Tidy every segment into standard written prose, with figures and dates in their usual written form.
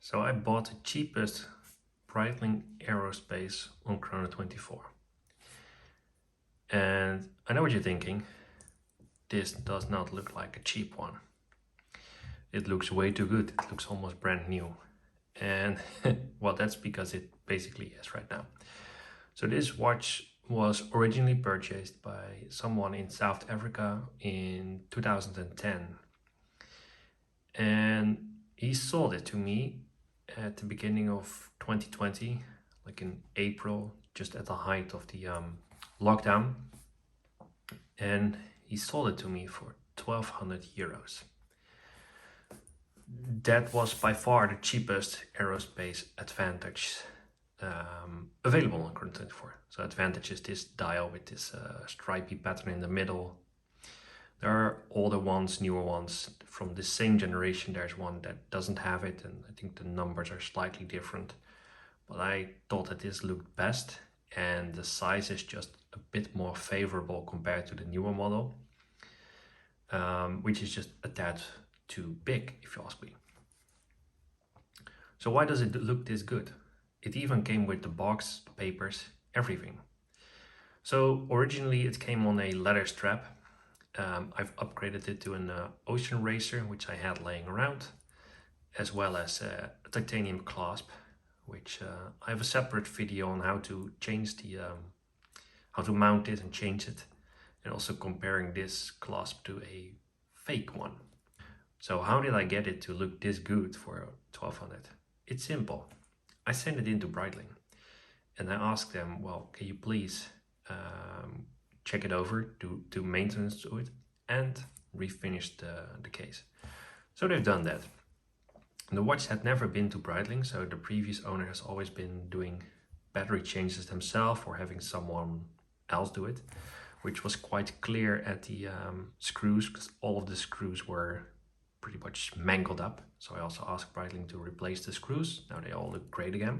So I bought the cheapest Breitling Aerospace on Chrono24. And I know what you're thinking. This does not look like a cheap one. It looks way too good. It looks almost brand new. And well, that's because it basically is right now. So this watch was originally purchased by someone in South Africa in 2010. And he sold it to me at the beginning of 2020, like in April, just at the height of the lockdown. And he sold it to me for 1,200 euros. That was by far the cheapest Aerospace Advantage available on Chrono24. So Advantage is this dial with this stripy pattern in the middle. There are older ones, newer ones from the same generation. There's one that doesn't have it, and I think the numbers are slightly different. But I thought that this looked best, and the size is just a bit more favorable compared to the newer model, which is just a tad too big, if you ask me. So why does it look this good? It even came with the box, the papers, everything. So originally it came on a leather strap. I've upgraded it to an ocean racer, which I had laying around, as well as a titanium clasp, which I have a separate video on how to change the, how to mount it and change it, and also comparing this clasp to a fake one. So how did I get it to look this good for 1,200? It's simple. I sent it into Breitling and I asked them, well, can you please check it over, do maintenance to it, and refinish the case. So they've done that. The watch had never been to Breitling, so the previous owner has always been doing battery changes themselves or having someone else do it, which was quite clear at the screws, because all of the screws were pretty much mangled up. So I also asked Breitling to replace the screws. Now they all look great again.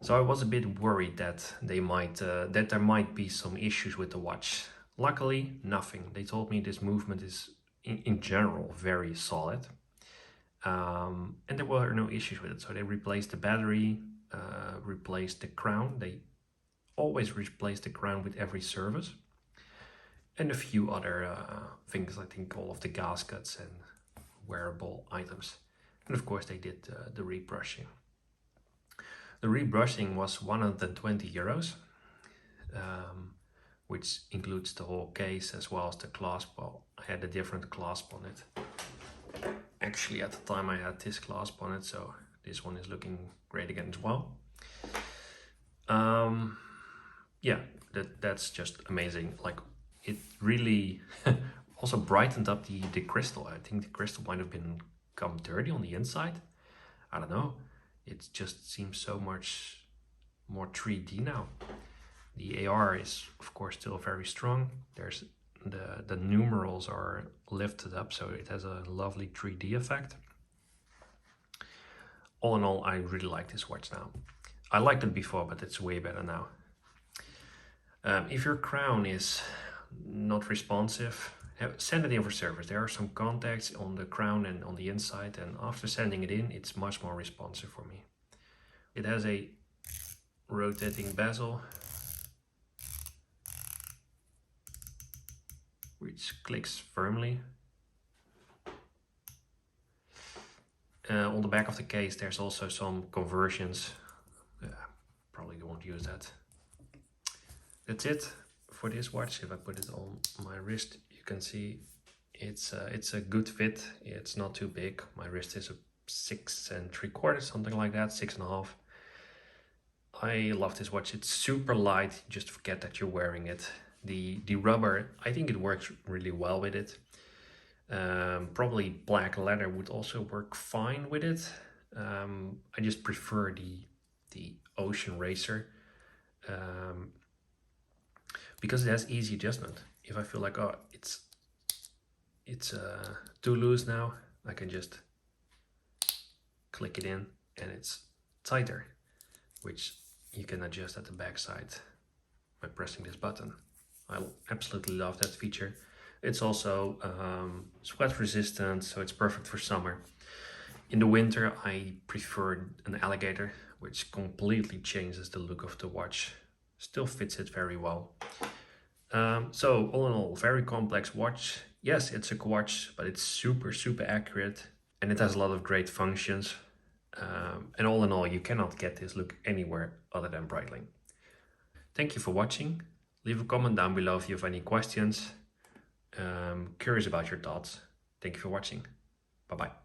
So I was a bit worried that there might be some issues with the watch. Luckily, nothing. They told me this movement is in general very solid, and there were no issues with it. So they replaced the battery, replaced the crown. They always replace the crown with every service, and a few other things. I think all of the gaskets and wearable items, and of course they did the rebrushing. The rebrushing was 120 euros, which includes the whole case as well as the clasp. Well, I had a different clasp on it. Actually, at the time I had this clasp on it, so this one is looking great again as well. Yeah, that's just amazing. Like, it really also brightened up the crystal. I think the crystal might have become dirty on the inside. I don't know. It just seems so much more 3D now. The AR is of course still very strong. There's the numerals are lifted up, so it has a lovely 3D effect. All in all, I really like this watch now. I liked it before, but it's way better now. If your crown is not responsive, send it in for service. There are some contacts on the crown and on the inside, and after sending it in, it's much more responsive for me. It has a rotating bezel, which clicks firmly. On the back of the case, there's also some conversions. Probably won't use that. That's it for this watch. If I put it on my wrist, you can see it's a good fit. It's not too big. My wrist is a 6 3/4, something like that, 6.5. I love this watch. It's super light. Just forget that you're wearing it. The rubber, I think it works really well with it. Probably black leather would also work fine with it. I just prefer the ocean racer, because it has easy adjustment. If I feel like, oh, it's too loose now, I can just click it in and it's tighter, which you can adjust at the back side by pressing this button. I absolutely love that feature. It's also sweat resistant, so it's perfect for summer. In the winter, I prefer an alligator, which completely changes the look of the watch. Still fits it very well. So all in all, very complex watch. Yes, it's a watch, but it's super accurate, and it has a lot of great functions. And all in all, you cannot get this look anywhere other than Breitling. Thank you for watching. Leave a comment down below if you have any questions. Curious about your thoughts. Thank you for watching. Bye bye.